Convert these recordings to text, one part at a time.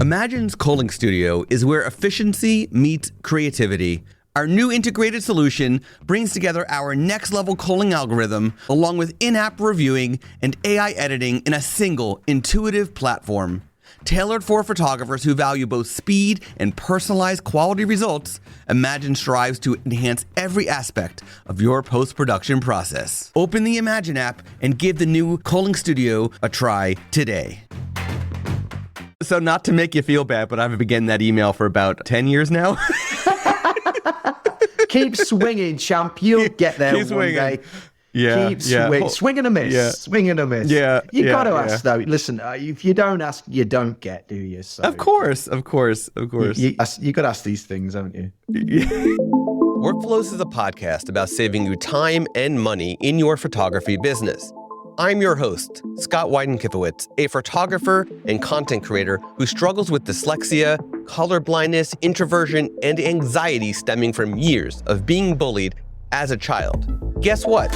Imagen's Culling Studio is where efficiency meets creativity. Our new integrated solution brings together our next-level culling algorithm along with in-app reviewing and AI editing in a single, intuitive platform. Tailored for photographers who value both speed and personalized quality results, Imagen strives to enhance every aspect of your post-production process. Open the Imagen app and give the new Culling Studio a try today. So not to make you feel bad, but I've been getting that email for about 10 years now. Keep swinging, champ. You'll get there one day. Yeah, Keep swinging. Swing and a miss. Yeah. Swing and a miss. Yeah, You yeah, got to yeah. ask, though. Listen, if you don't ask, you don't get, do you? So, Of course. You got to ask these things, haven't you? Workflows is a podcast about saving you time and money in your photography business. I'm your host, Scott Weidenkifowitz, a photographer and content creator who struggles with dyslexia, color blindness, introversion, and anxiety stemming from years of being bullied as a child. Guess what?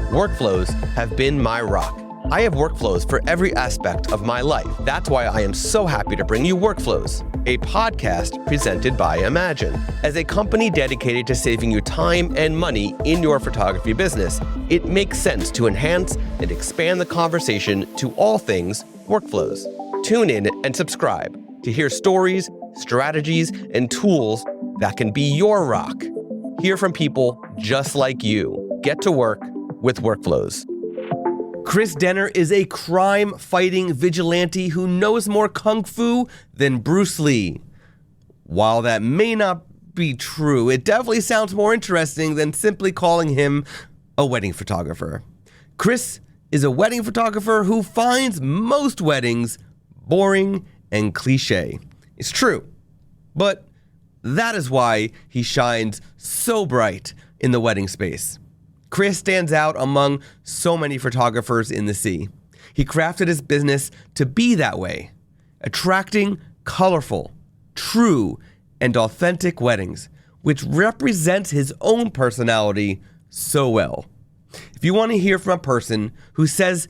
Workflows have been my rock. I have workflows for every aspect of my life. That's why I am so happy to bring you Workflows, a podcast presented by Imagen. As a company dedicated to saving you time and money in your photography business, it makes sense to enhance and expand the conversation to all things workflows. Tune in and subscribe to hear stories, strategies, and tools that can be your rock. Hear from people just like you. Get to work with Workflows. Chris Denner is a crime-fighting vigilante who knows more kung fu than Bruce Lee. While that may not be true, it definitely sounds more interesting than simply calling him a wedding photographer. Chris is a wedding photographer who finds most weddings boring and cliche. It's true, but that is why he shines so bright in the wedding space. Chris stands out among so many photographers in the sea. He crafted his business to be that way, attracting colorful, true, and authentic weddings, which represents his own personality so well. If you want to hear from a person who says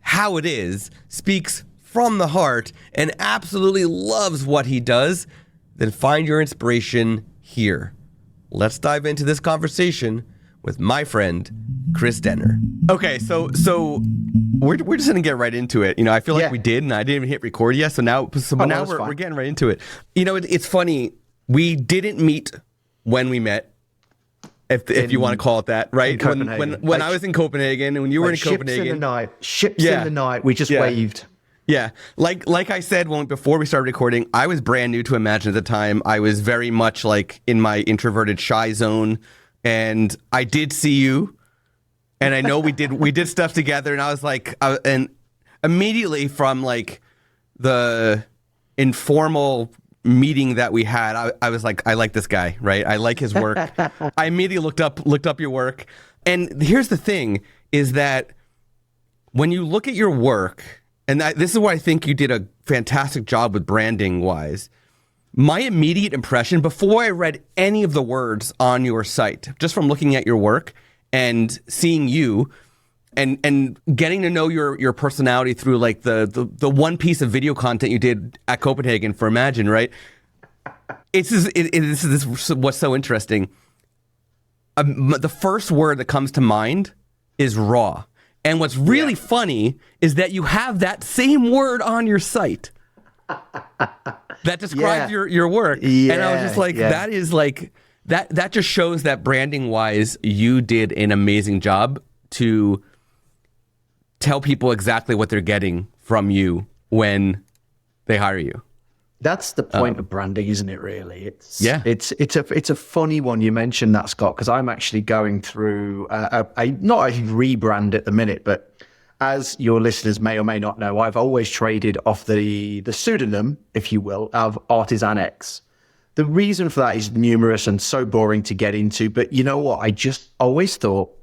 how it is, speaks from the heart, and absolutely loves what he does, then find your inspiration here. Let's dive into this conversation with my friend, Chris Denner. Okay, so we're just gonna get right into it. You know, I feel like we did, and I didn't even hit record yet. So now we're getting right into it. You know, it's funny. We didn't meet when we met, if you want to call it that, right? When I was in Copenhagen and when you were in Copenhagen. Ships in the night. We just waved. Yeah, like I said before we started recording, I was brand new to Imagen at the time. I was very much like in my introverted, shy zone. And I did see you, and I know we did stuff together, and I was like, and immediately from like the informal meeting that we had, I was like, I like this guy, right? I like his work. I immediately looked up your work, and here's the thing: is that when you look at your work, and this is why I think you did a fantastic job with branding wise. My immediate impression, before I read any of the words on your site, just from looking at your work and seeing you and getting to know your personality through like the one piece of video content you did at Copenhagen for Imagen, right? This is what's so interesting. The first word that comes to mind is raw. And what's really funny is that you have that same word on your site. That describes your work. And I was just like, that is like, that just shows that branding wise, you did an amazing job to tell people exactly what they're getting from you when they hire you. That's the point of branding, isn't it? Really, it's a funny one. You mentioned that, Scott, because I'm actually going through not a rebrand at the minute, but as your listeners may or may not know, I've always traded off the pseudonym, if you will, of imagen-ai. The reason for that is numerous and so boring to get into. But you know what? I just always thought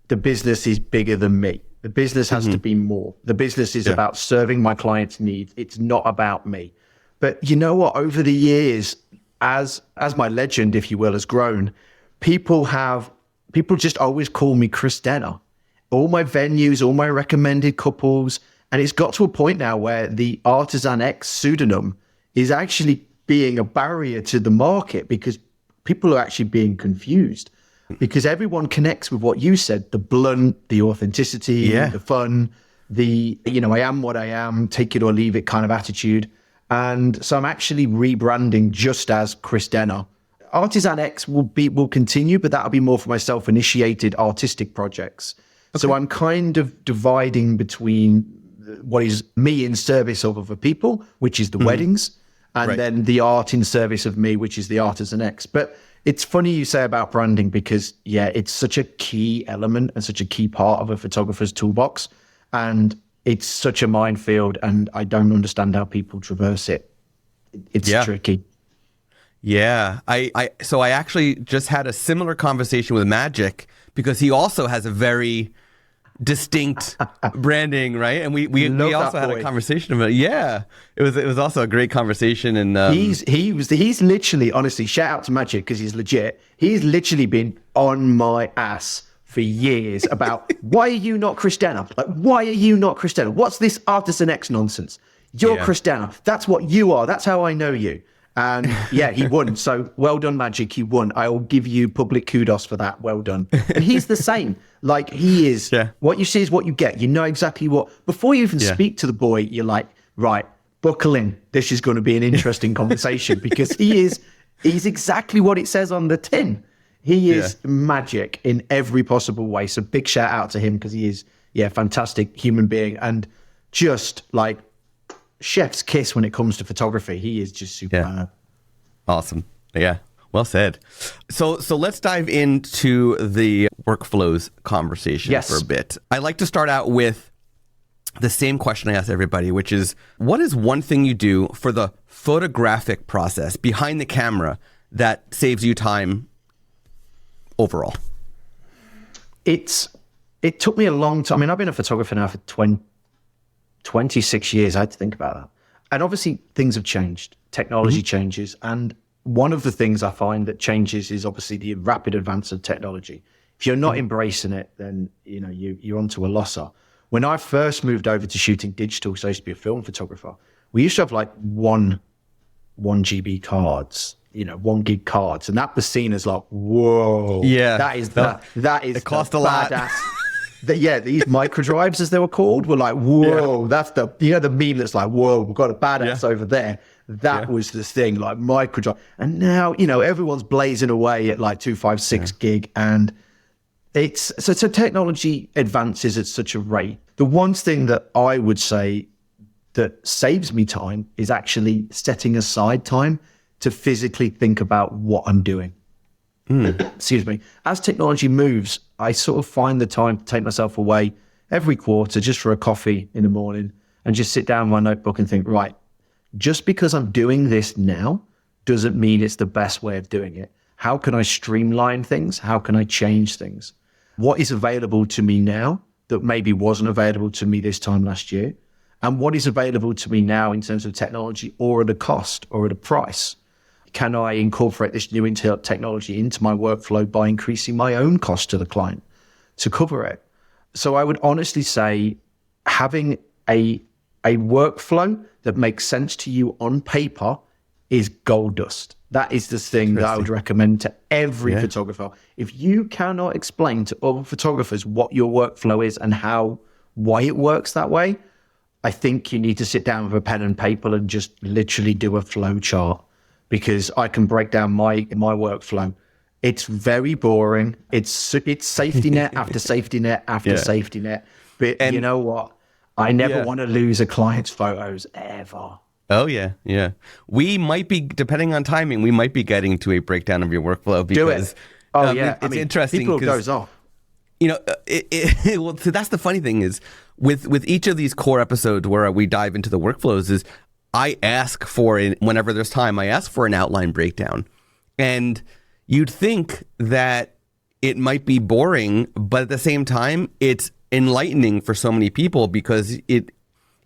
the business is bigger than me. The business has to be more. The business is about serving my clients' needs. It's not about me. But you know what? Over the years, as my legend, if you will, has grown, people just always call me Chris Denner. All my venues, all my recommended couples, and it's got to a point now where the imagen-ai pseudonym is actually being a barrier to the market because people are actually being confused because everyone connects with what you said, the blunt, the authenticity, the fun, the, I am what I am, take it or leave it kind of attitude. And so I'm actually rebranding just as Chris Denner. Artisan X will continue, but that'll be more for my self-initiated artistic projects. Okay. So I'm kind of dividing between what is me in service of other people, which is the weddings, and then the art in service of me, which is the Artisan X. But it's funny you say about branding because, it's such a key element and such a key part of a photographer's toolbox. And it's such a minefield, and I don't understand how people traverse it. It's tricky. Yeah. So I actually just had a similar conversation with Magic because he also has a very distinct branding, right? And we also had a conversation about it. Yeah. It was also a great conversation, and he's literally, honestly, shout out to Magic because he's legit. He's literally been on my ass for years about why are you not Chris Denner? Like, why are you not Chris Denner? What's this Artisan X nonsense? You're Chris Denner. That's what you are. That's how I know you. And he won. So well done, Magic. You won. I will give you public kudos for that. Well done. And he's the same. Like, he is. What you see is what you get. You know exactly what. Before you even speak to the boy, you're like, right, buckle in. This is going to be an interesting conversation because he's exactly what it says on the tin. He is magic in every possible way. So big shout out to him because he is, fantastic human being and just like chef's kiss when it comes to photography. He is just superb. Awesome. Yeah. Well said. So let's dive into the workflows conversation for a bit. I like to start out with the same question I ask everybody, which is, what is one thing you do for the photographic process behind the camera that saves you time overall? It took me a long time. I mean, I've been a photographer now for 26 years. I had to think about that. And obviously things have changed. Technology changes. And one of the things I find that changes is obviously the rapid advance of technology. If you're not embracing it, then you're onto a losser. When I first moved over to shooting digital, so I used to be a film photographer, we used to have like one GB cards, 1 gig cards. And that was seen as like, whoa. Yeah. That is it cost a lot. These micro drives, as they were called, were like, whoa, that's the meme that's like, whoa, we've got a badass over there. That was the thing, like micro drive. And now, everyone's blazing away at like 256 gig. And it's so technology advances at such a rate. The one thing that I would say that saves me time is actually setting aside time to physically think about what I'm doing. Excuse me. As technology moves, I sort of find the time to take myself away every quarter just for a coffee in the morning and just sit down with my notebook and think, right, just because I'm doing this now doesn't mean it's the best way of doing it. How can I streamline things? How can I change things? What is available to me now that maybe wasn't available to me this time last year? And what is available to me now in terms of technology or at a cost or at a price? Can I incorporate this new technology into my workflow by increasing my own cost to the client to cover it? So I would honestly say having a workflow that makes sense to you on paper is gold dust. That is the thing that I would recommend to every photographer. If you cannot explain to other photographers what your workflow is and why it works that way, I think you need to sit down with a pen and paper and just literally do a flow chart, because I can break down my workflow. It's very boring. It's safety net after safety net after safety net. But you know what? I never want to lose a client's photos ever. Oh, yeah. We might be, depending on timing, we might be getting to a breakdown of your workflow because it's interesting. People goes off. Well, so that's the funny thing is with each of these core episodes where we dive into the workflows is I ask for, whenever there's time, I ask for an outline breakdown. And you'd think that it might be boring, but at the same time, it's enlightening for so many people because it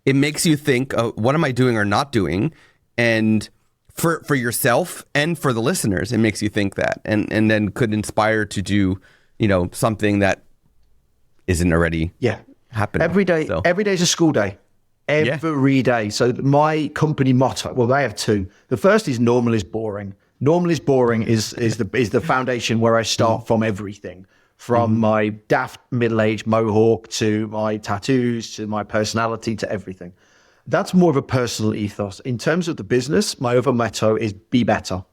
makes you think, what am I doing or not doing? And for yourself and for the listeners, it makes you think that and then could inspire to do, something that isn't already happening. Every day is a school day. every day. So my company motto, well, they have two. The first is normal is boring. Normal is boring is the foundation where I start from everything. From my daft middle-aged mohawk to my tattoos to my personality to everything. That's more of a personal ethos. In terms of the business, my other motto is be better.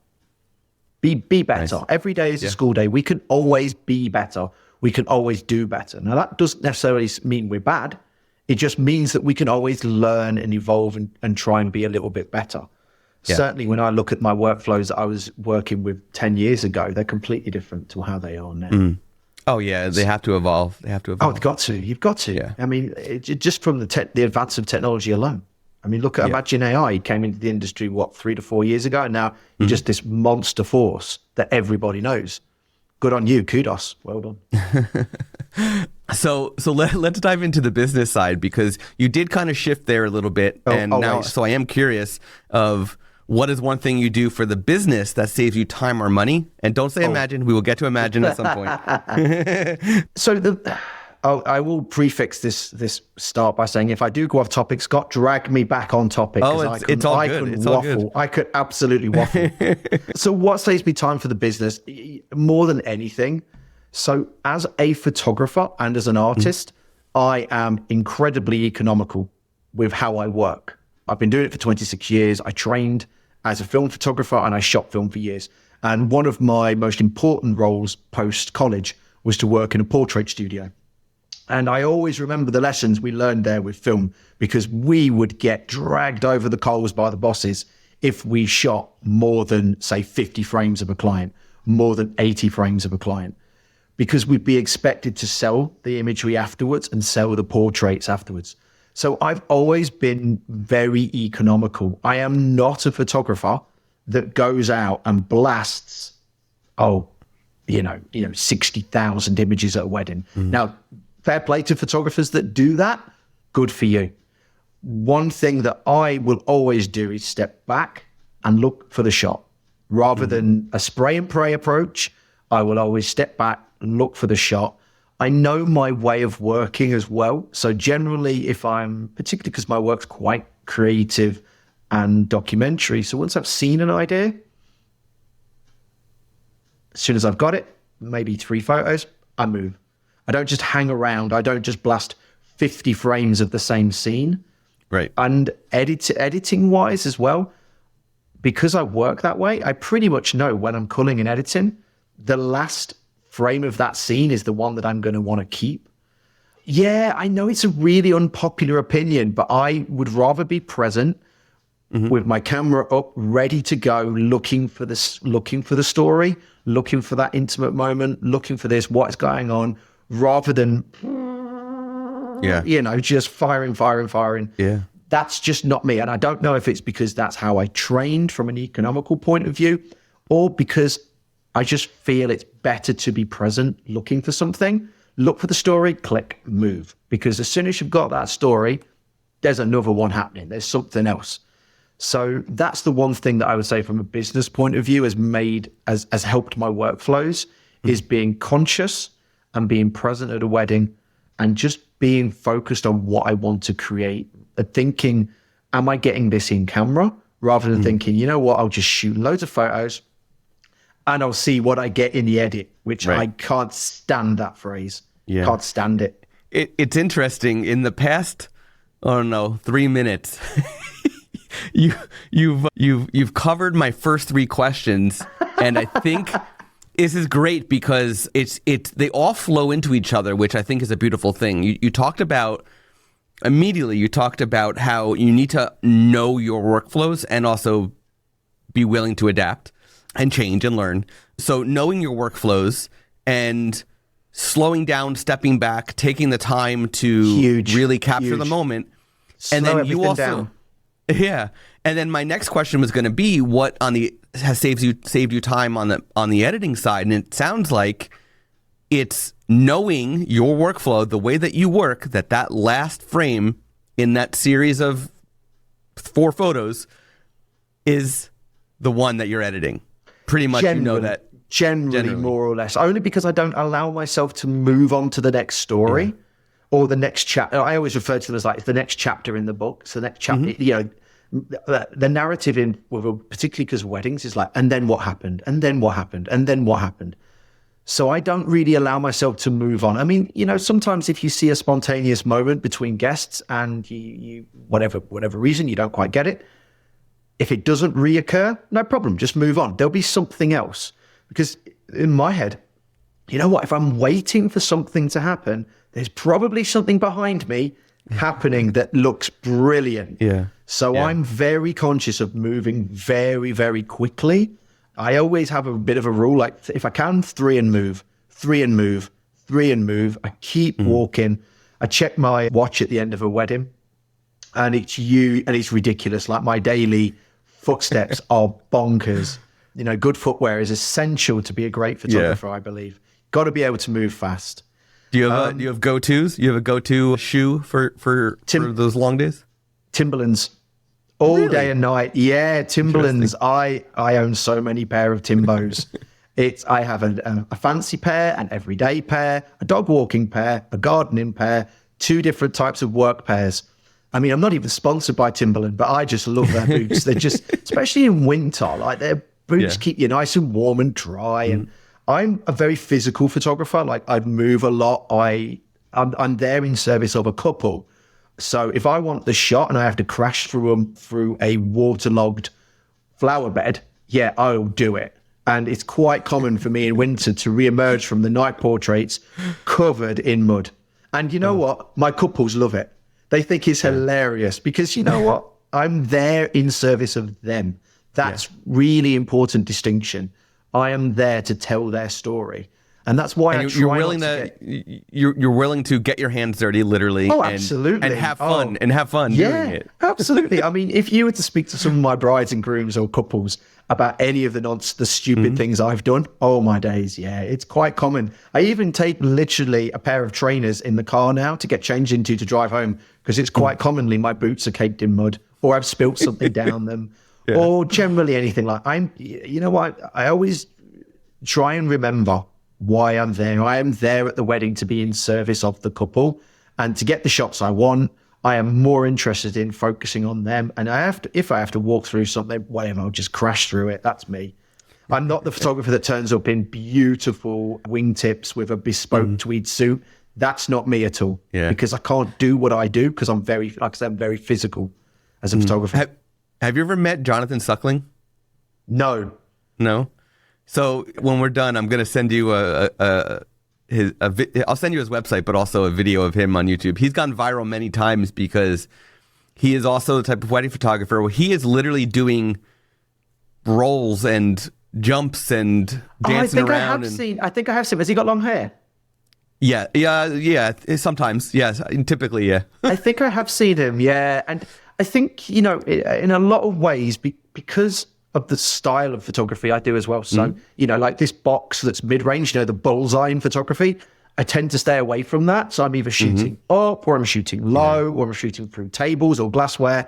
Be better. Nice. Every day is a school day. We can always be better. We can always do better. Now, that doesn't necessarily mean we're bad. It just means that we can always learn and evolve and try and be a little bit better. Yeah. Certainly, when I look at my workflows that I was working with 10 years ago, they're completely different to how they are now. Oh, yeah. They have to evolve. Oh, they've got to. You've got to. Yeah. I mean, just from the advance of technology alone. I mean, look at imagen-ai. He came into the industry, 3 to 4 years ago? And now you're just this monster force that everybody knows. Good on you. Kudos. Well done. So let's dive into the business side, because you did kind of shift there a little bit. So I am curious of what is one thing you do for the business that saves you time or money? And don't say imagine. We will get to imagine at some point. So I will prefix this start by saying, if I do go off topic, Scott, drag me back on topic. It's all good. It's all good. I could absolutely waffle. So what saves me time for the business more than anything? So as a photographer and as an artist, I am incredibly economical with how I work. I've been doing it for 26 years. I trained as a film photographer and I shot film for years. And one of my most important roles post-college was to work in a portrait studio. And I always remember the lessons we learned there with film, because we would get dragged over the coals by the bosses if we shot more than, say, 50 frames of a client, more than 80 frames of a client, because we'd be expected to sell the imagery afterwards and sell the portraits afterwards. So I've always been very economical. I am not a photographer that goes out and blasts, 60,000 images at a wedding. Now, fair play to photographers that do that. Good for you. One thing that I will always do is step back and look for the shot. Rather than a spray and pray approach, I will always step back and look for the shot. I know my way of working as well. So generally, particularly because my work's quite creative and documentary. So once I've seen an idea, as soon as I've got it, maybe 3 photos, I move. I don't just hang around. I don't just blast 50 frames of the same scene. Right. And editing wise as well, because I work that way, I pretty much know when I'm culling and editing, the last frame of that scene is the one that I'm going to want to keep. Yeah, I know it's a really unpopular opinion, but I would rather be present with my camera up, ready to go, looking for the story, looking for that intimate moment, looking for what is going on, rather than, just firing. Yeah. That's just not me. And I don't know if it's because that's how I trained from an economical point of view, or because I just feel it's better to be present, looking for something, look for the story, click, move. Because as soon as you've got that story, there's another one happening. There's something else. So that's the one thing that I would say from a business point of view has helped my workflows, is being conscious and being present at a wedding and just being focused on what I want to create. Thinking, am I getting this in camera? Rather than thinking, you know what, I'll just shoot loads of photos and I'll see what I get in the edit, which I can't stand that phrase. Yeah. Can't stand it. It's interesting. In the past, 3 minutes, you've covered my first 3 questions, and I think this is great because they all flow into each other, which I think is a beautiful thing. You talked about how you need to know your workflows and also be willing to adapt and change and learn. So knowing your workflows and slowing down, stepping back, taking the time to really capture the moment. And then you also down. Yeah. And then my next question was going to be what has saved you time on the editing side. And it sounds like it's knowing your workflow, the way that you work, that last frame in that series of 4 photos is the one that you're editing. Pretty much, you know that. Generally, more or less. Only because I don't allow myself to move on to the next story. or the next chapter. I always refer to them as like, it's the next chapter in the book. So the next chapter, you know, the narrative in, particularly because of weddings, is like, and then what happened, and then what happened, and then what happened. So I don't really allow myself to move on. I mean, you know, sometimes if you see a spontaneous moment between guests and you whatever reason, you don't quite get it, if it doesn't reoccur, no problem, just move on. There'll be something else. Because in my head, you know what, if I'm waiting for something to happen, there's probably something behind me happening that looks brilliant. So I'm very conscious of moving very, very quickly. I always have a bit of a rule, like if I can, 3 and move, 3 and move, 3 and move. I keep walking. I check my watch at the end of a wedding, and it's ridiculous. Like my daily footsteps are bonkers. You know, good footwear is essential to be a great photographer, I believe. Got to be able to move fast. Do you have go-tos? You have a go-to shoe for those long days? Timberlands. All day and night. Yeah, Timberlands. I own so many pair of Timbos. I have a fancy pair, an everyday pair, a dog walking pair, a gardening pair, 2 different types of work pairs. I mean, I'm not even sponsored by Timberland, but I just love their boots. They're just, especially in winter, like their boots keep you nice and warm and dry. And I'm a very physical photographer. Like I move a lot. I'm there in service of a couple. So if I want the shot and I have to crash through them through a waterlogged flower bed, yeah, I'll do it. And it's quite common for me in winter to reemerge from the night portraits covered in mud. And you know what? My couples love it. They think it's hilarious because you know what? I'm there in service of them. That's really important distinction. I am there to tell their story. And that's why you're willing to get your hands dirty, literally. Oh, absolutely. And have fun doing it. Absolutely. I mean, if you were to speak to some of my brides and grooms or couples about any of the stupid things I've done, oh my days, it's quite common. I even take literally a pair of trainers in the car now to get changed into to drive home because it's quite commonly my boots are caked in mud or I've spilt something down them or generally anything like you know what? I always try and remember why I'm there. I am there at the wedding to be in service of the couple and to get the shots I want. I am more interested in focusing on them. And if I have to walk through something, whatever, I'll just crash through it. That's me. I'm not the photographer that turns up in beautiful wingtips with a bespoke tweed suit. That's not me at all. Because I can't do what I do because I'm very, like I said, I'm very physical as a photographer. Have you ever met Jonathan Suckling? No. So when we're done, I'm going to send you I'll send you his website, but also a video of him on YouTube. He's gone viral many times because he is also the type of wedding photographer where he is literally doing rolls and jumps and dancing around. I think I have seen. Has he got long hair? Yeah. Sometimes, yes. Typically, yeah. I think I have seen him. Yeah, and I think in a lot of ways because of the style of photography I do as well. So, like this box that's mid-range, the bullseye in photography, I tend to stay away from that. So I'm either shooting up or I'm shooting low or I'm shooting through tables or glassware.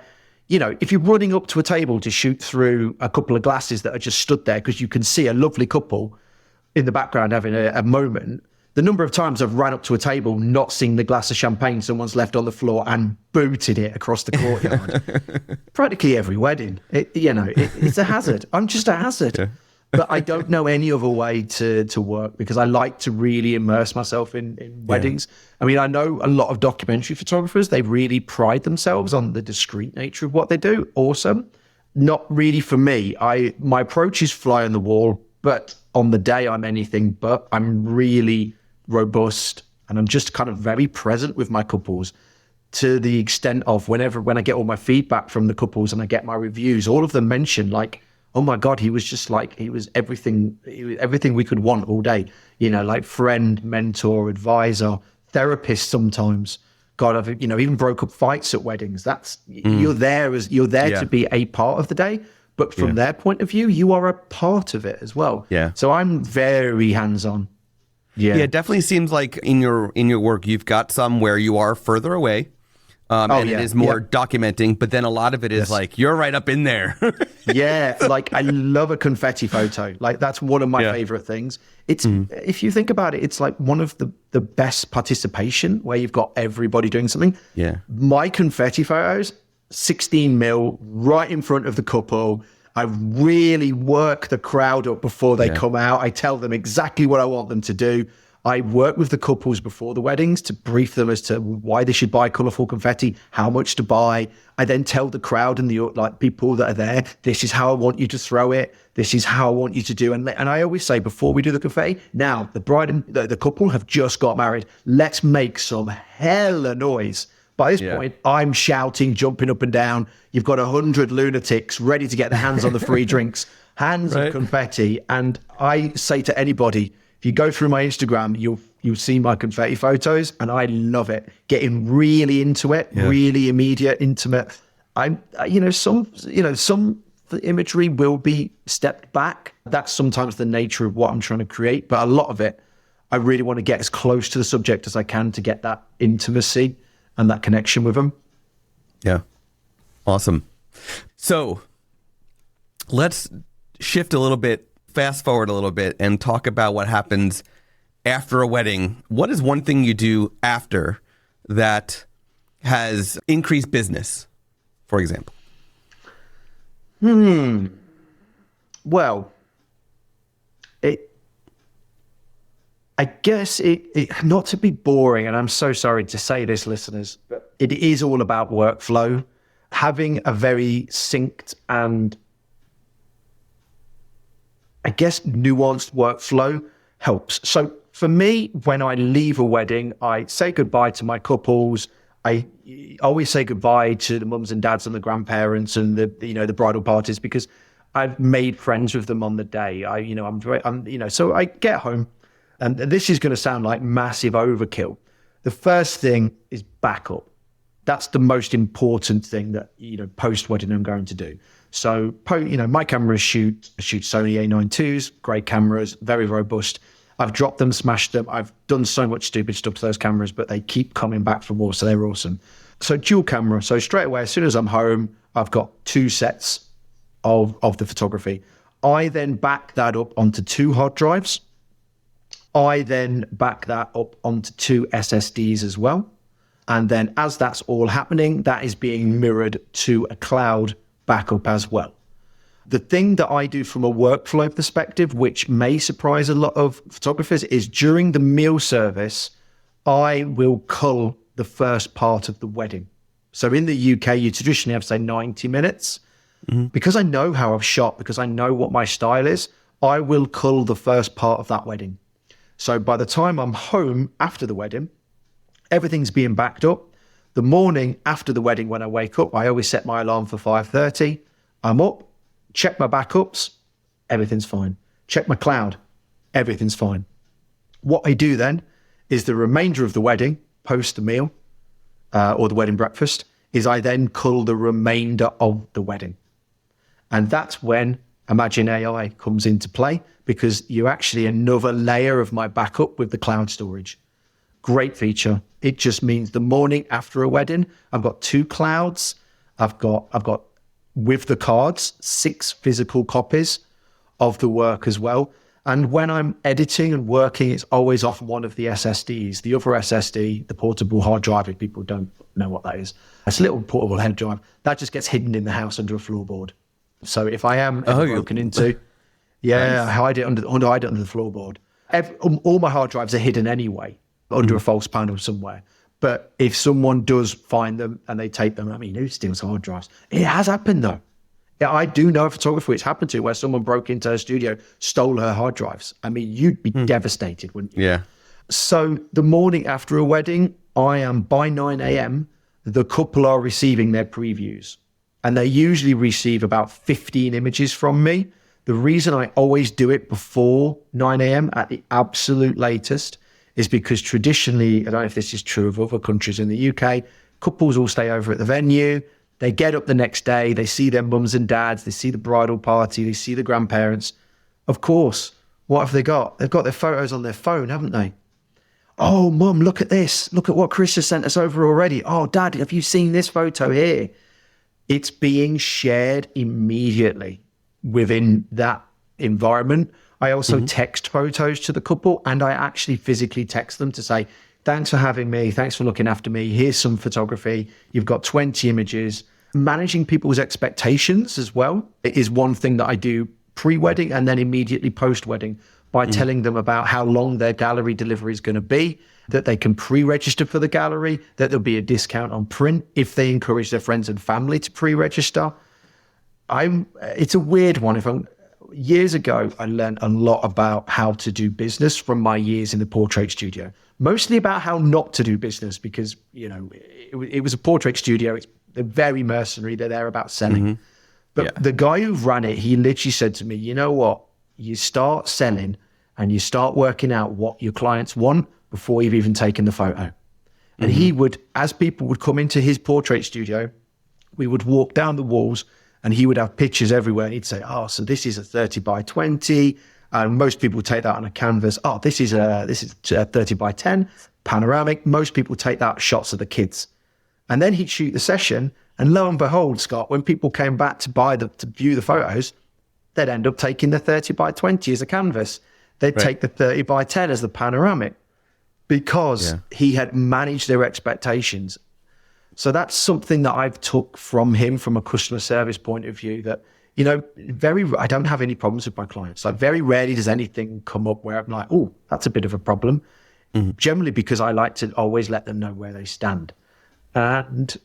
If you're running up to a table to shoot through a couple of glasses that are just stood there because you can see a lovely couple in the background having a moment, the number of times I've run up to a table, not seeing the glass of champagne someone's left on the floor and booted it across the courtyard. Practically every wedding. It's a hazard. I'm just a hazard. Yeah. But I don't know any other way to work because I like to really immerse myself in weddings. I mean, I know a lot of documentary photographers, they really pride themselves on the discreet nature of what they do. Awesome. Not really for me. My approach is fly on the wall, but on the day I'm anything but. I'm really robust and I'm just kind of very present with my couples to the extent of when I get all my feedback from the couples and I get my reviews, all of them mention like, oh my God, he was everything we could want all day, like friend, mentor, advisor, therapist sometimes. God, I've even broke up fights at weddings. That's you're there to be a part of the day, but from their point of view, you are a part of it as well. Yeah. So I'm very hands-on. Yeah, it definitely seems like in your work, you've got some where you are further away. It is more documenting, but then a lot of it is like, you're right up in there. Yeah, like I love a confetti photo. Like that's one of my favorite things. It's if you think about it, it's like one of the best participation where you've got everybody doing something. Yeah. My confetti photos, 16 mil, right in front of the couple. I really work the crowd up before they come out. I tell them exactly what I want them to do. I work with the couples before the weddings to brief them as to why they should buy colourful confetti, how much to buy. I then tell the crowd and the people that are there, this is how I want you to throw it. This is how I want you to do. And I always say before we do the confetti, now the bride and the couple have just got married. Let's make some hella noise. By this point, I'm shouting, jumping up and down. You've got 100 lunatics ready to get their hands on the free drinks, hands of confetti. And I say to anybody, if you go through my Instagram, you'll see my confetti photos, and I love it. Getting really into it, really immediate, intimate. Some imagery will be stepped back. That's sometimes the nature of what I'm trying to create, but a lot of it, I really want to get as close to the subject as I can to get that intimacy and that connection with them. Yeah, awesome. So let's shift a little bit. Fast forward a little bit and talk about what happens after a wedding. What is one thing you do after that has increased business, for example? Well, I guess it not to be boring, and I'm so sorry to say this, listeners, but it is all about workflow. Having a very synced and I guess nuanced workflow helps. So for me, when I leave a wedding, I say goodbye to my couples. I always say goodbye to the mums and dads and the grandparents and the bridal parties, because I've made friends with them on the day. So I get home, and this is going to sound like massive overkill. The first thing is backup. That's the most important thing that, post-wedding I'm going to do. So, my cameras shoot Sony A9 IIs, great cameras, very robust. I've dropped them, smashed them. I've done so much stupid stuff to those cameras, but they keep coming back for more, so they're awesome. So dual camera. So straight away, as soon as I'm home, I've got 2 sets of the photography. I then back that up onto 2 hard drives. I then back that up onto 2 SSDs as well. And then as that's all happening, that is being mirrored to a cloud backup as well. The thing that I do from a workflow perspective, which may surprise a lot of photographers, is during the meal service, I will cull the first part of the wedding. So in the UK, you traditionally have, say, 90 minutes. Because I know how I've shot, because I know what my style is, I will cull the first part of that wedding. So by the time I'm home after the wedding, everything's being backed up. The morning after the wedding, when I wake up, I always set my alarm for 5:30. I'm up, check my backups, everything's fine. Check my cloud, everything's fine. What I do then is the remainder of the wedding, post the meal or the wedding breakfast, is I then cull the remainder of the wedding. And that's when imagen-ai comes into play, because you're actually another layer of my backup with the cloud storage. Great feature. It just means the morning after a wedding, I've got 2 clouds. I've got with the cards, 6 physical copies of the work as well. And when I'm editing and working, it's always off one of the SSDs. The other SSD, the portable hard drive, if people don't know what that is, it's a little portable hard drive that just gets hidden in the house under a floorboard. So if I am ever broken into, nice. I hide it under the floorboard. All my hard drives are hidden anyway, under a false panel somewhere. But if someone does find them and they take them, I mean, who steals hard drives? It has happened though. Yeah, I do know a photographer it's happened to, where someone broke into her studio, stole her hard drives. I mean, you'd be devastated, wouldn't you? Yeah. So the morning after a wedding, I am by 9 a.m., the couple are receiving their previews. And they usually receive about 15 images from me. The reason I always do it before 9 a.m. at the absolute latest is because traditionally, I don't know if this is true of other countries in the UK, couples all stay over at the venue. They get up the next day, they see their mums and dads, they see the bridal party, they see the grandparents. Of course, what have they got? They've got their photos on their phone, haven't they? Oh, Mum, look at this. Look at what Chris has sent us over already. Oh, Dad, have you seen this photo here? It's being shared immediately within that environment. I also text photos to the couple, and I actually physically text them to say, thanks for having me. Thanks for looking after me. Here's some photography. You've got 20 images. Managing people's expectations as well. It is one thing that I do pre-wedding and then immediately post-wedding by telling them about how long their gallery delivery is going to be, that they can pre-register for the gallery, that there'll be a discount on print if they encourage their friends and family to pre-register. It's a weird one. Years ago, I learned a lot about how to do business from my years in the portrait studio, mostly about how not to do business because, it was a portrait studio. They're very mercenary. They're there about selling. But the guy who ran it, he literally said to me, you know what? You start selling and you start working out what your clients want before you've even taken the photo. And he would, as people would come into his portrait studio, we would walk down the walls and he would have pictures everywhere. And he'd say, oh, so this is a 30 by 20. And most people take that on a canvas. Oh, this is a 30 by 10 panoramic. Most people take that shots of the kids. And then he'd shoot the session. And lo and behold, Scott, when people came back to view the photos, they'd end up taking the 30 by 20 as a canvas. They'd take the 30 by 10 as the panoramic because he had managed their expectations. So that's something that I've took from him from a customer service point of view that, I don't have any problems with my clients. Like very rarely does anything come up where I'm like, oh, that's a bit of a problem. Generally because I like to always let them know where they stand. And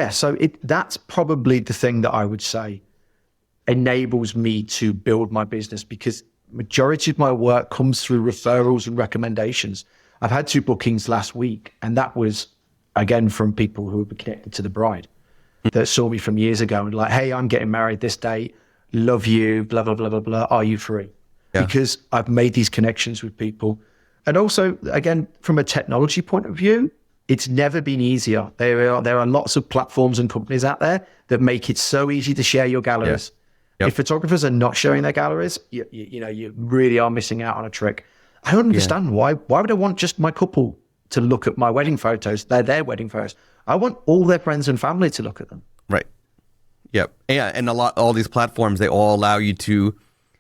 so that's probably the thing that I would say enables me to build my business because majority of my work comes through referrals and recommendations. I've had 2 bookings last week, and that was, again, from people who were connected to the bride that saw me from years ago and like, hey, I'm getting married this date, love you, blah, blah, blah, blah, blah. Are you free? Yeah. Because I've made these connections with people. And also, again, from a technology point of view, it's never been easier. There are lots of platforms and companies out there that make it so easy to share your galleries. Yeah. Yep. If photographers are not showing their galleries, you really are missing out on a trick. I don't understand why would I want just my couple to look at my wedding photos? They're their wedding photos. I want all their friends and family to look at them. Right. Yep. Yeah. And all these platforms, they all allow you to,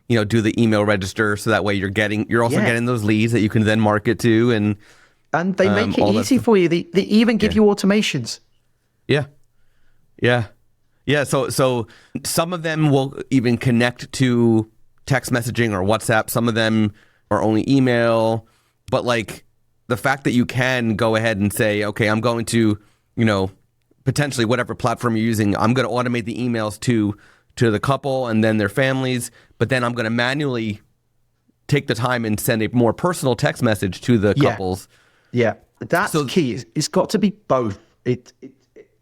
do the email register. So that way you're also getting those leads that you can then market to. And they make it easy for you. They even give you automations. Yeah. Yeah. Yeah. So some of them will even connect to text messaging or WhatsApp. Some of them are only email. But like the fact that you can go ahead and say, okay, I'm going to, potentially whatever platform you're using, I'm going to automate the emails to the couple and then their families. But then I'm going to manually take the time and send a more personal text message to the couples. Yeah, that's key. It's got to be both.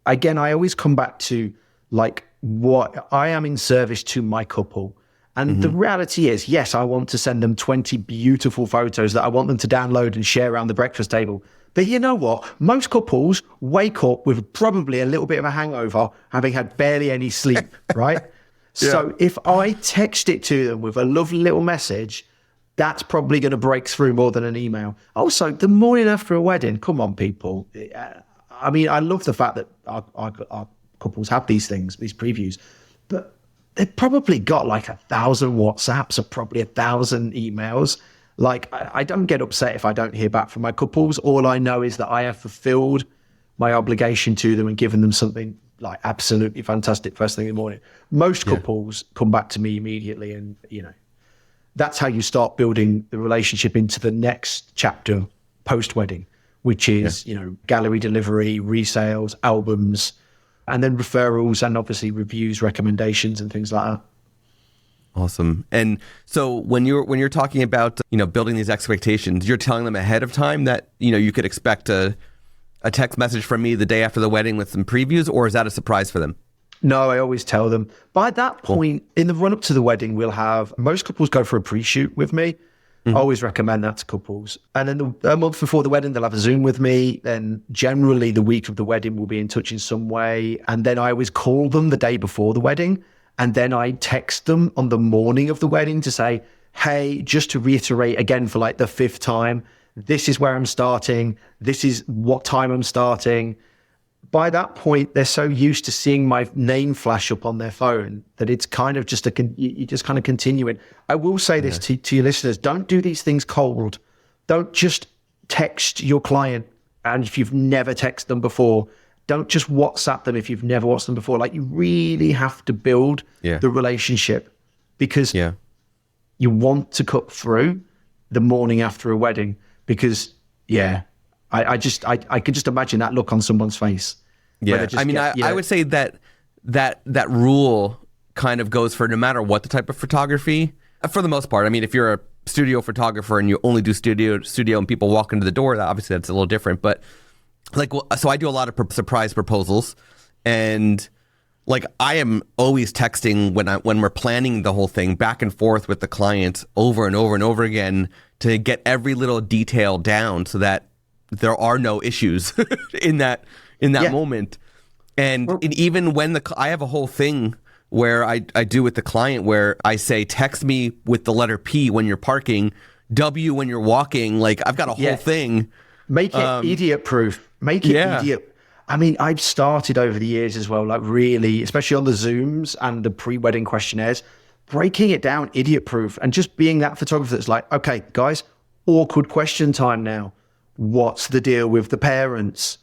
Again, I always come back to like what I am in service to my couple. And the reality is, yes, I want to send them 20 beautiful photos that I want them to download and share around the breakfast table. But you know what? Most couples wake up with probably a little bit of a hangover, having had barely any sleep, right? So if I text it to them with a lovely little message, that's probably going to break through more than an email. Also, the morning after a wedding, come on, people. I mean, I love the fact that our couples have these things, these previews, but they've probably got like 1,000 WhatsApps or probably 1,000 emails. Like, I don't get upset if I don't hear back from my couples. All I know is that I have fulfilled my obligation to them and given them something like absolutely fantastic first thing in the morning. Most couples come back to me immediately, and, that's how you start building the relationship into the next chapter post-wedding, which is, gallery delivery, resales, albums, and then referrals and obviously reviews, recommendations and things like that. Awesome. And so when you're talking about, building these expectations, you're telling them ahead of time that, you could expect a text message from me the day after the wedding with some previews, or is that a surprise for them? No, I always tell them. By that point, in the run-up to the wedding, most couples go for a pre-shoot with me. I always recommend that to couples. And then a month before the wedding, they'll have a Zoom with me. Then generally the week of the wedding, we'll be in touch in some way. And then I always call them the day before the wedding. And then I text them on the morning of the wedding to say, hey, just to reiterate again for like the 5th time, this is where I'm starting. This is what time I'm starting. By that point, they're so used to seeing my name flash up on their phone that it's kind of just you just kind of continue it. I will say this to your listeners: don't do these things cold. Don't just text your client, and if you've never texted them before, don't just WhatsApp them if you've never WhatsApped them before. Like, you really have to build the relationship, because you want to cut through the morning after a wedding, because I could just imagine that look on someone's face. Yeah, I mean, I would say that rule kind of goes for no matter what the type of photography, for the most part. I mean, if you're a studio photographer and you only do studio and people walk into the door, obviously that's a little different. But like, so I do a lot of surprise proposals, and like, I am always texting when we're planning the whole thing back and forth with the client over and over and over again to get every little detail down so that there are no issues in that moment. And even when I have a whole thing where I do with the client where I say, text me with the letter P when you're parking, W when you're walking. Like, I've got a whole thing. Make it idiot proof. Make it idiot. I mean, I've started over the years as well, like, really, especially on the Zooms and the pre-wedding questionnaires, breaking it down idiot proof, and just being that photographer that's like, okay, guys, awkward question time now. What's the deal with the parents?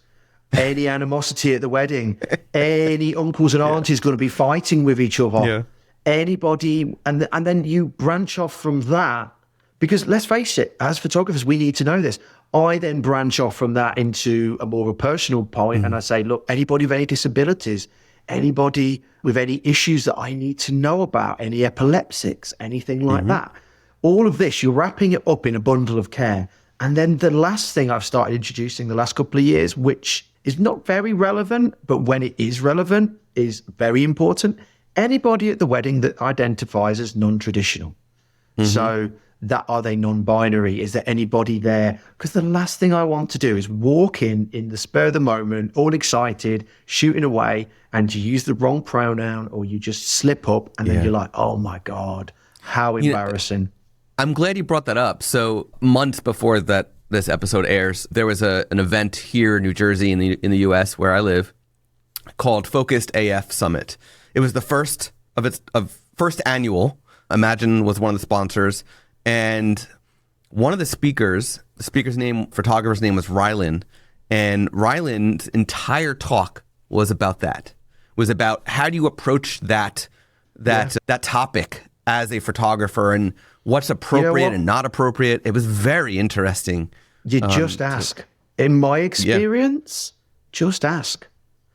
Any animosity at the wedding? Any uncles and aunties going to be fighting with each other? Yeah. Anybody? And then you branch off from that, because let's face it, as photographers, we need to know this. I then branch off from that into a more of a personal point, and I say, look, anybody with any disabilities, anybody with any issues that I need to know about, any epileptics, anything like that. All of this, you're wrapping it up in a bundle of care. And then the last thing I've started introducing the last couple of years, which is not very relevant, but when it is relevant, is very important. Anybody at the wedding that identifies as non-traditional. So that, are they non-binary? Is there anybody there? Because the last thing I want to do is walk in the spur of the moment, all excited, shooting away, and you use the wrong pronoun, or you just slip up, and then you're like, oh my God, how embarrassing. I'm glad you brought that up. So months before this episode airs, there was an event here in New Jersey in the US where I live called Focused AF Summit. It was the first first annual. Imagen was one of the sponsors, and one of the photographer's name was Rylan, and Rylan's entire talk was about that. Was about how do you approach that topic as a photographer, and what's appropriate and not appropriate. It was very interesting. You just ask. In my experience, just ask.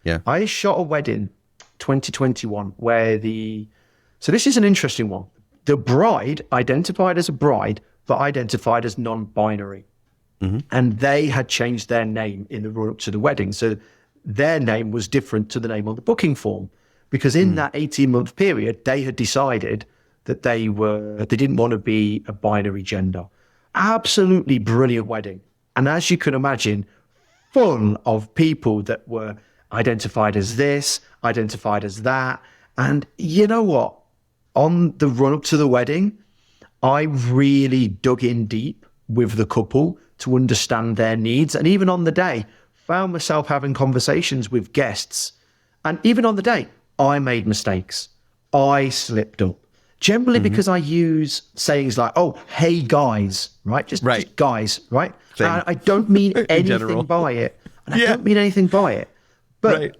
Yeah. I shot a wedding 2021 where so this is an interesting one. The bride identified as a bride, but identified as non-binary. And they had changed their name in the run-up to the wedding. So their name was different to the name on the booking form, because in that 18-month period, they had decided that they didn't want to be a binary gender. Absolutely brilliant wedding. And as you can imagine, full of people that were identified as this, identified as that. And you know what? On the run up to the wedding, I really dug in deep with the couple to understand their needs. And even on the day, found myself having conversations with guests. And even on the day, I made mistakes. I slipped up. Generally because I use sayings like, oh, hey guys, right? Just guys, right? And I don't mean anything by it. And I don't mean anything by it. But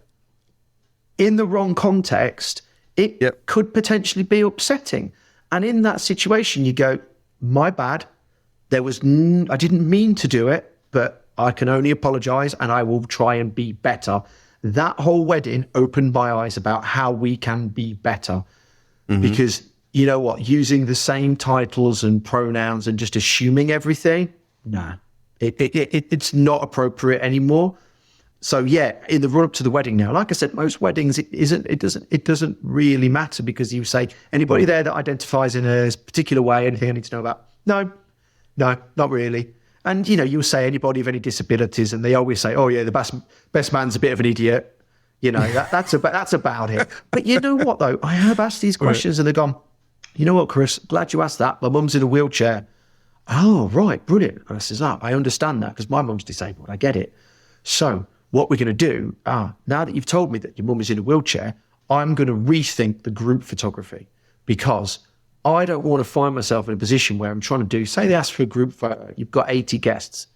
in the wrong context, it could potentially be upsetting. And in that situation, you go, my bad. I didn't mean to do it, but I can only apologize, and I will try and be better. That whole wedding opened my eyes about how we can be better. Because you know what? Using the same titles and pronouns and just assuming everything, nah, it's not appropriate anymore. So yeah, in the run up to the wedding now, like I said, most weddings it doesn't really matter, because you say anybody there that identifies in a particular way, anything I need to know about? No, not really. And you know, you'll say anybody with any disabilities, and they always say, oh yeah, the best man's a bit of an idiot. You know, that's about it. But you know what though? I have asked these questions and they've gone, you know what, Chris, glad you asked that. My mum's in a wheelchair. Oh, right, brilliant. And I says, I understand that because my mum's disabled. I get it. So what we're going to do, now that you've told me that your mum is in a wheelchair, I'm going to rethink the group photography, because I don't want to find myself in a position where I'm trying to do, say they ask for a group photo, you've got 80 guests.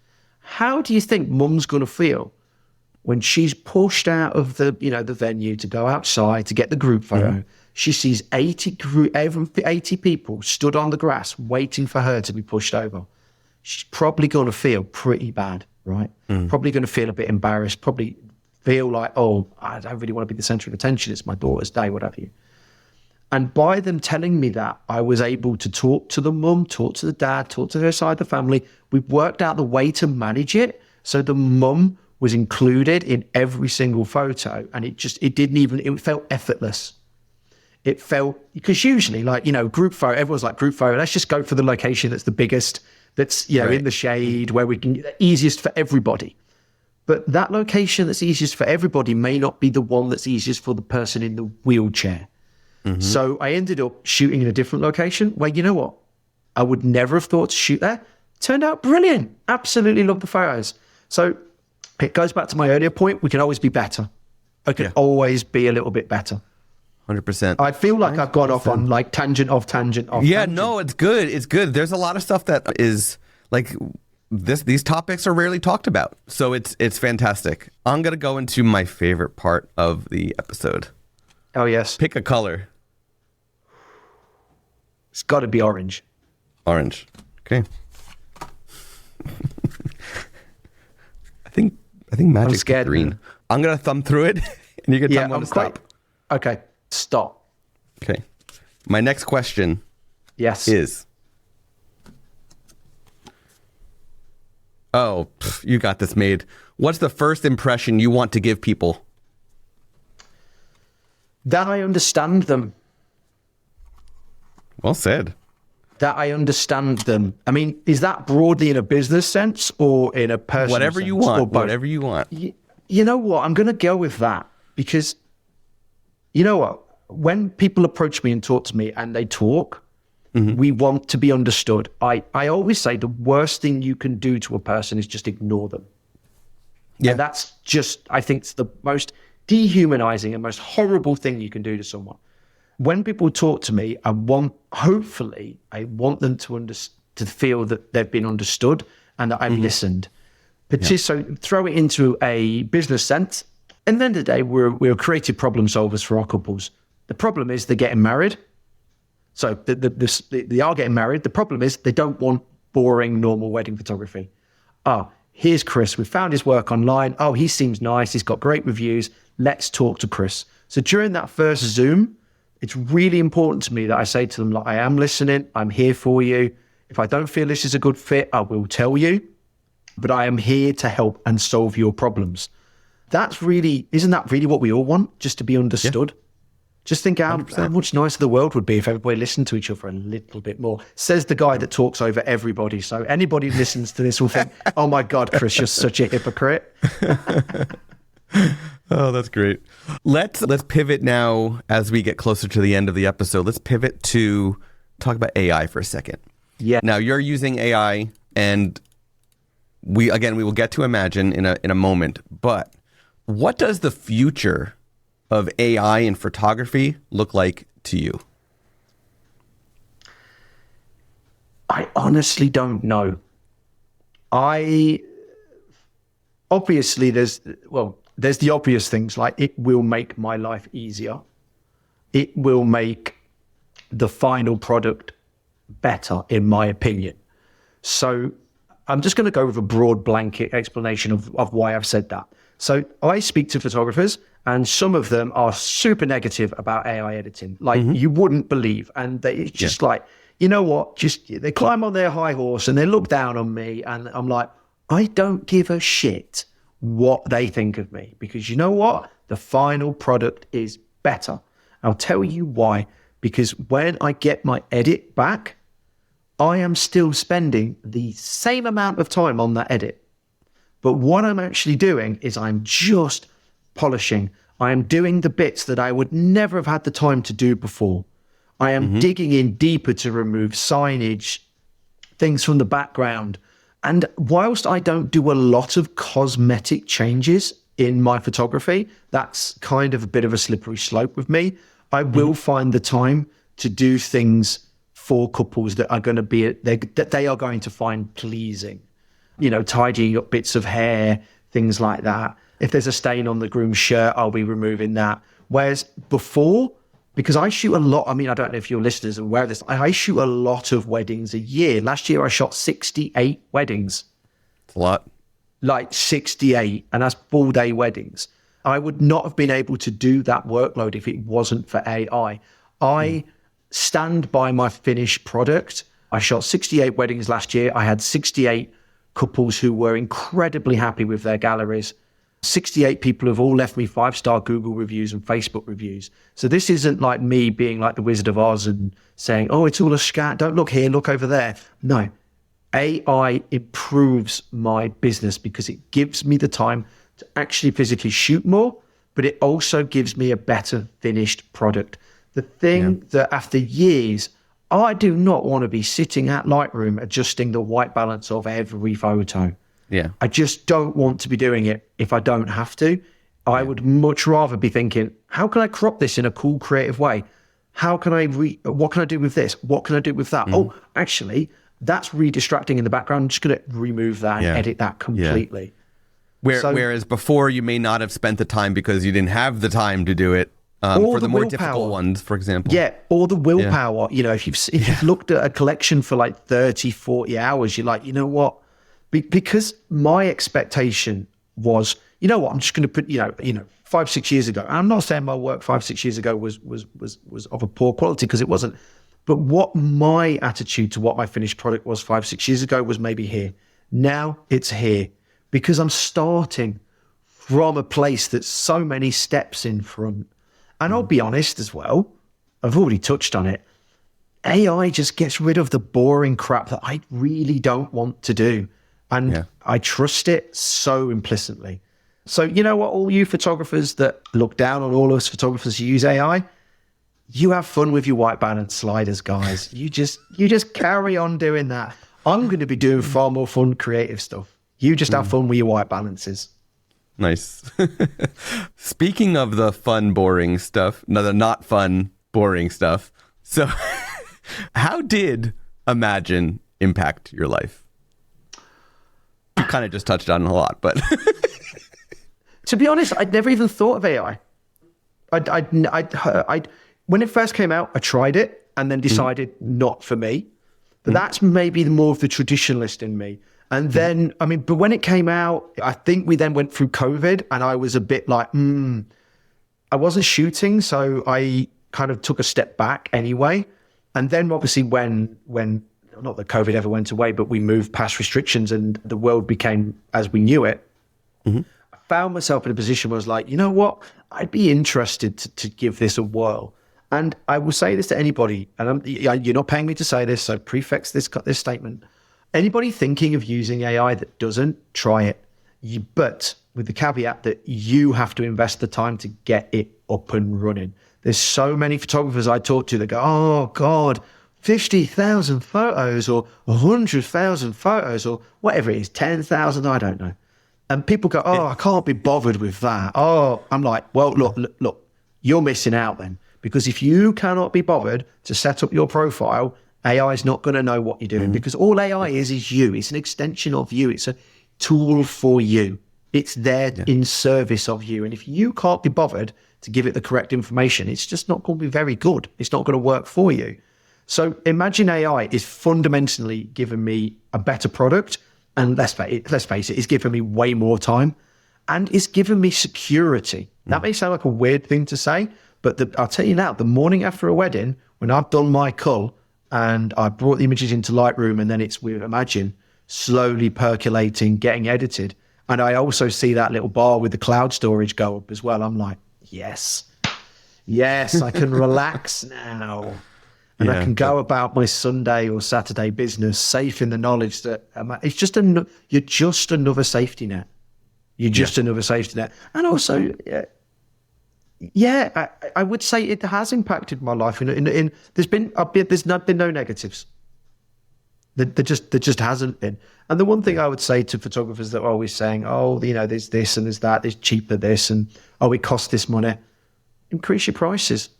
How do you think mum's going to feel when she's pushed out of the venue to go outside to get the group photo? Mm-hmm. She sees 80 people stood on the grass waiting for her to be pushed over. She's probably going to feel pretty bad, right? Probably going to feel a bit embarrassed, probably feel like, oh, I don't really want to be the center of attention. It's my daughter's day, what have you. And by them telling me that, I was able to talk to the mum, talk to the dad, talk to their side of the family. We've worked out the way to manage it. So the mum was included in every single photo, and it felt effortless. It felt, because usually, group photo, everyone's like, group photo, let's just go for the location that's the biggest, that's, right, in the shade, where we can get the easiest for everybody. But that location that's easiest for everybody may not be the one that's easiest for the person in the wheelchair. Mm-hmm. So I ended up shooting in a different location where, you know what, I would never have thought to shoot there. Turned out brilliant. Absolutely love the photos. So it goes back to my earlier point. We can always be better. I can always be a little bit better. 100%. I feel like I've gone off on tangent. Yeah, no, it's good. It's good. There's a lot of stuff that is like this. These topics are rarely talked about. So it's fantastic. I'm going to go into my favorite part of the episode. Oh, yes. Pick a color. It's got to be orange. Orange. Okay. I think magic's green. I'm going to thumb through it and you can tell me when to stop. Okay. Stop. Okay. My next question is, you got this made. What's the first impression you want to give people? That I understand them. Well said. That I understand them. I mean, is that broadly in a business sense or in a personal Whatever sense? You want. Whatever you want. You know what? I'm going to go with that, because you know what? When people approach me and talk to me and they talk, we want to be understood. I always say the worst thing you can do to a person is just ignore them. Yeah. And that's just, I think it's the most dehumanizing and most horrible thing you can do to someone. When people talk to me, I want them to feel that they've been understood and that I've listened. So throw it into a business sense. At the end of the day, we're creative problem solvers for our couples. The problem is they're getting married. So they are getting married. The problem is they don't want boring, normal wedding photography. Here's Chris. We found his work online. Oh, he seems nice. He's got great reviews. Let's talk to Chris. So during that first Zoom, it's really important to me that I say to them, I am listening. I'm here for you. If I don't feel this is a good fit, I will tell you. But I am here to help and solve your problems. Isn't that really what we all want? Just to be understood? Yeah. Just think how much nicer the world would be if everybody listened to each other a little bit more. Says the guy that talks over everybody. So anybody who listens to this will think, oh my God, Chris, you're such a hypocrite. Oh, that's great. Let's pivot now as we get closer to the end of the episode. Let's pivot to talk about AI for a second. Yeah. Now you're using AI, and we will get to Imagen in a moment, but what does the future of AI in photography look like to you? I honestly don't know. Obviously there's the obvious things, like it will make my life easier. It will make the final product better, in my opinion. So I'm just going to go with a broad blanket explanation of why I've said that. So I speak to photographers, and some of them are super negative about AI editing, like you wouldn't believe. And it's just like, you know what? They climb on their high horse and they look down on me, and I'm like, I don't give a shit what they think of me, because you know what? The final product is better. I'll tell you why. Because when I get my edit back, I am still spending the same amount of time on that edit. But what I'm actually doing is I'm just polishing. I am doing the bits that I would never have had the time to do before. I am digging in deeper to remove signage, things from the background. And whilst I don't do a lot of cosmetic changes in my photography, that's kind of a bit of a slippery slope with me. I will find the time to do things for couples that are going to be, that they are going to find pleasing. You know, tidying up bits of hair, things like that. If there's a stain on the groom's shirt, I'll be removing that. Whereas before, because I shoot a lot, I mean, I don't know if your listeners are aware of this, I shoot a lot of weddings a year. Last year, I shot 68 weddings. It's a lot. Like 68, and that's full-day weddings. I would not have been able to do that workload if it wasn't for AI. I stand by my finished product. I shot 68 weddings last year. I had 68 couples who were incredibly happy with their galleries. 68 people have all left me 5-star Google reviews and Facebook reviews. So this isn't like me being like the Wizard of Oz and saying, oh, it's all a scat. Don't look here, look over there. No, AI improves my business because it gives me the time to actually physically shoot more, but it also gives me a better finished product. The thing that after years, I do not want to be sitting at Lightroom adjusting the white balance of every photo. Yeah. I just don't want to be doing it if I don't have to. I would much rather be thinking, how can I crop this in a cool, creative way? How can what can I do with this? What can I do with that? Oh, actually, that's re-distracting in the background. I'm just going to remove that and edit that completely. Whereas before, you may not have spent the time because you didn't have the time to do it. For the more difficult ones, for example. Yeah, or the willpower. You know, if you've looked at a collection for like 30, 40 hours, you're like, you know what? Because my expectation was, you know what, I'm just going to put, you know, 5-6 years ago. I'm not saying my work 5-6 years ago was of a poor quality, because it wasn't. But what my attitude to what my finished product was 5-6 years ago was maybe here. Now it's here because I'm starting from a place that's so many steps in front. And I'll be honest as well, I've already touched on it. AI just gets rid of the boring crap that I really don't want to do. And I trust it so implicitly. So, you know what, all you photographers that look down on all of us photographers who use AI, you have fun with your white balance sliders, guys. You just carry on doing that. I'm going to be doing far more fun, creative stuff. You just have fun with your white balances. Nice. Speaking of the fun, boring stuff, no, the not fun, boring stuff. So how did Imagine impact your life? You kind of just touched on a lot, but to be honest, I'd never even thought of AI. When it first came out, I tried it and then decided not for me. But that's maybe more of the traditionalist in me. And then, I mean, but when it came out, I think we then went through COVID and I was a bit like, I wasn't shooting. So I kind of took a step back anyway. And then obviously when not that COVID ever went away, but we moved past restrictions and the world became as we knew it, I found myself in a position where I was like, you know what, I'd be interested to give this a whirl. And I will say this to anybody, and you're not paying me to say this, so prefix this statement. Anybody thinking of using AI that doesn't, try it. But with the caveat that you have to invest the time to get it up and running. There's so many photographers I talk to that go, oh God, 50,000 photos or 100,000 photos or whatever it is, 10,000, I don't know. And people go, oh, I can't be bothered with that. Oh, I'm like, well, look, you're missing out then. Because if you cannot be bothered to set up your profile, AI is not going to know what you're doing, because all AI is you. It's an extension of you. It's a tool for you. It's there in service of you. And if you can't be bothered to give it the correct information, it's just not going to be very good. It's not going to work for you. So imagen-ai is fundamentally giving me a better product. And let's face it, it's given me way more time. And it's given me security. That may sound like a weird thing to say, but I'll tell you now, the morning after a wedding, when I've done my cull and I brought the images into Lightroom and then it's with Imagen, slowly percolating, getting edited. And I also see that little bar with the cloud storage go up as well. I'm like, yes, I can relax now. And I can go about my Sunday or Saturday business safe in the knowledge that it's just you're just another safety net. You're just another safety net. And also, I would say it has impacted my life. There's been no negatives. There just hasn't been. And the one thing I would say to photographers that are always saying, oh, there's this and there's that, there's cheaper this, and oh, it costs this money. Increase your prices.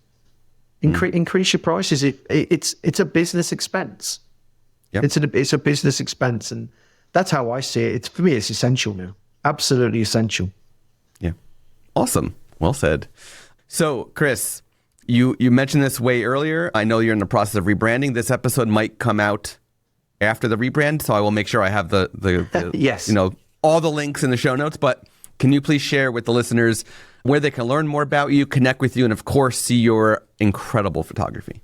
Increase your prices. It's a business expense. Yep. It's a business expense, and that's how I see it. For me, it's essential now. Absolutely essential. Yeah. Awesome. Well said. So, Chris, you mentioned this way earlier. I know you're in the process of rebranding. This episode might come out after the rebrand, so I will make sure I have the yes, all the links in the show notes. But can you please share with the listeners where they can learn more about you, connect with you, and of course see your incredible photography?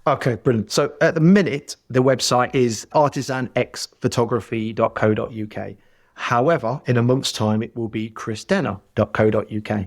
Okay, brilliant. So at the minute, the website is artisanxphotography.co.uk. However, in a month's time, it will be chrisdenner.co.uk.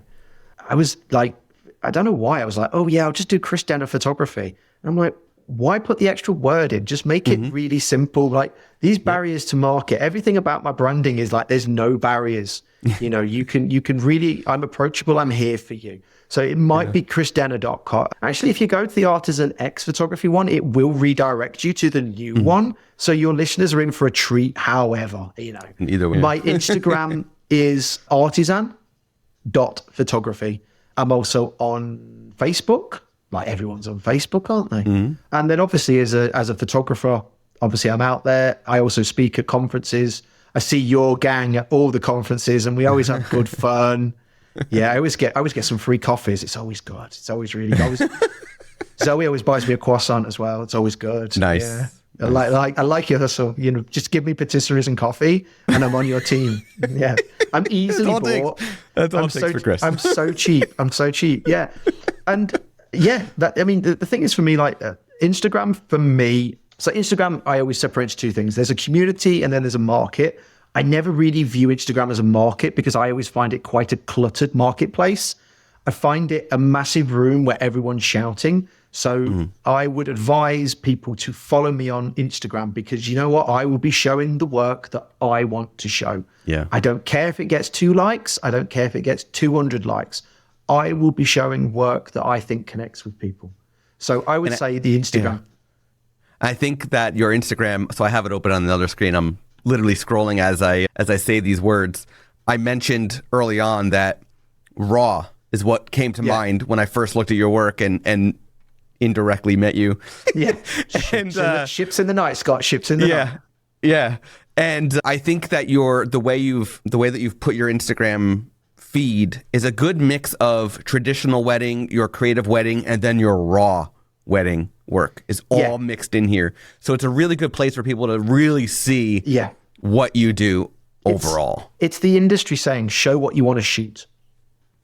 I was like, I don't know why. I was like, oh yeah, I'll just do Chris Denner Photography. And I'm like, why put the extra word in? Just make it really simple. Like these barriers to market, everything about my branding is like, there's no barriers. You can really, I'm approachable. I'm here for you. So it might be chrisdenner.com. Actually, if you go to the Artisan X Photography one, it will redirect you to the new one. So your listeners are in for a treat. However, either way, my Instagram is artisan.photography. I'm also on Facebook. Like everyone's on Facebook, aren't they? And then obviously as a photographer, obviously I'm out there. I also speak at conferences. I see your gang at all the conferences, and we always have good fun. Yeah, I always get some free coffees. It's always good. It's always really good. Zoe always buys me a croissant as well. It's always good. Nice. Yeah. I like your hustle. Just give me patisseries and coffee, and I'm on your team. Yeah, I'm easily bought. That's all thanks for Chris. I'm so cheap. Yeah, and yeah, the thing is for me, like Instagram for me. So Instagram, I always separate into two things. There's a community and then there's a market. I never really view Instagram as a market because I always find it quite a cluttered marketplace. I find it a massive room where everyone's shouting. So I would advise people to follow me on Instagram because you know what? I will be showing the work that I want to show. Yeah. I don't care if it gets 2 likes. I don't care if it gets 200 likes. I will be showing work that I think connects with people. So I would say the Instagram. Yeah. I think that your Instagram, so I have it open on the other screen. I'm literally scrolling as I say these words. I mentioned early on that raw is what came to mind when I first looked at your work and indirectly met you. Yeah. Ships in the night, Scott. Ships in the night. Yeah. And I think that the way that you've put your Instagram feed is a good mix of traditional wedding, your creative wedding, and then your raw wedding work is all mixed in here. So it's a really good place for people to really see what you do overall. It's the industry saying, show what you want to shoot.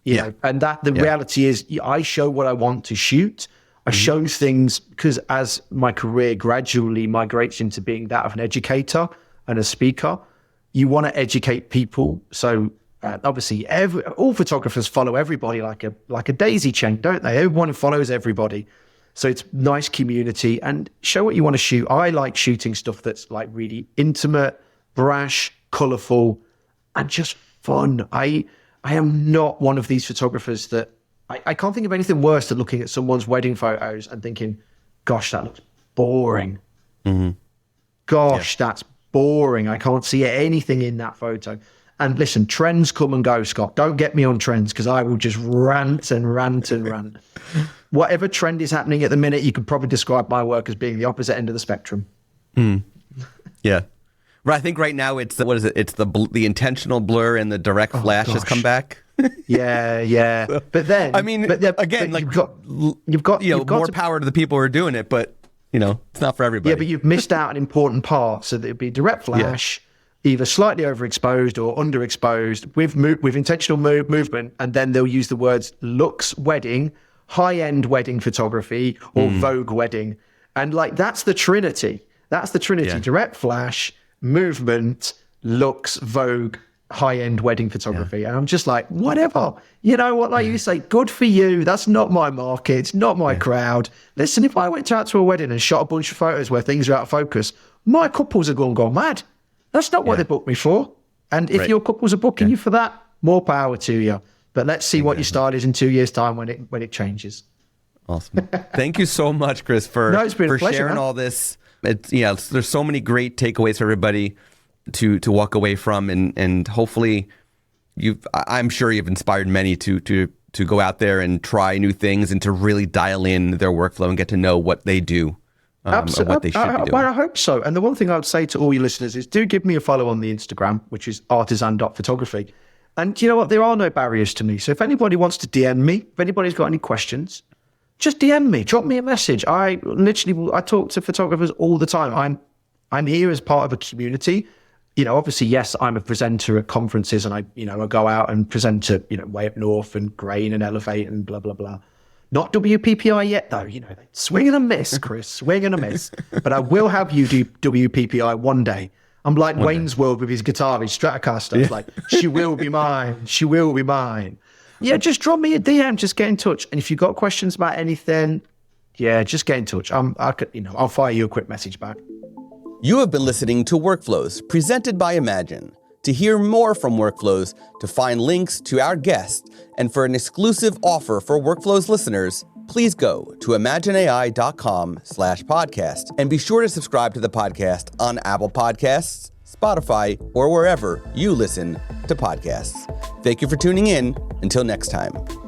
You know? And that the reality is I show what I want to shoot. I show things because as my career gradually migrates into being that of an educator and a speaker, you want to educate people. So obviously all photographers follow everybody like a daisy chain, don't they? Everyone follows everybody. So it's nice community and show what you want to shoot. I like shooting stuff that's like really intimate, brash, colorful, and just fun. I am not one of these photographers that I can't think of anything worse than looking at someone's wedding photos and thinking, gosh, that looks boring. Gosh, that's boring. I can't see anything in that photo. And listen, trends come and go, Scott. Don't get me on trends because I will just rant and rant and rant. Whatever trend is happening at the minute, you could probably describe my work as being the opposite end of the spectrum. Yeah. Right. I think right now it's It's the intentional blur and the direct flash has come back. Yeah. But then, you've got more power to the people who are doing it, but it's not for everybody. Yeah, but you've missed out an important part. So there'd be direct flash, either slightly overexposed or underexposed with intentional movement, and then they'll use the words looks wedding, high-end wedding photography, or Vogue wedding. And like, that's the Trinity. Direct flash, movement, looks, Vogue, high-end wedding photography. And I'm just like, whatever. You know what? Like you say, good for you. That's not my market. It's not my crowd. Listen, if I went out to a wedding and shot a bunch of photos where things are out of focus, my couples are going to go mad. That's not what they booked me for. And if your couples are booking you for that, more power to you. But let's see what your style is in 2 years' time when it changes. Awesome. Thank you so much, Chris, for it's been a pleasure, sharing man. all this There's so many great takeaways for everybody to walk away from, and hopefully I'm sure you've inspired many to go out there and try new things and to really dial in their workflow and get to know what they do. Absolutely. And what they should be doing. Well, I hope so. And the one thing I would say to all your listeners is do give me a follow on the Instagram, which is artisan.photography. And you know what? There are no barriers to me. So if anybody wants to DM me, if anybody's got any questions, just DM me, drop me a message. I talk to photographers all the time. I'm here as part of a community. Obviously, yes, I'm a presenter at conferences, and I go out and present to, Way Up North and Grain and Elevate and blah, blah, blah. Not WPPI yet, though. Swing and a miss, Chris, swing and a miss. But I will have you do WPPI one day. I'm like Wayne's World with his guitar, his Stratocaster. It's like, she will be mine. She will be mine. Yeah, just drop me a DM. Just get in touch. And if you've got questions about anything, just get in touch. I'll fire you a quick message back. You have been listening to Workflows, presented by Imagen. To hear more from Workflows, to find links to our guests, and for an exclusive offer for Workflows listeners, please go to imagen-ai.com/podcast and be sure to subscribe to the podcast on Apple Podcasts, Spotify, or wherever you listen to podcasts. Thank you for tuning in. Until next time.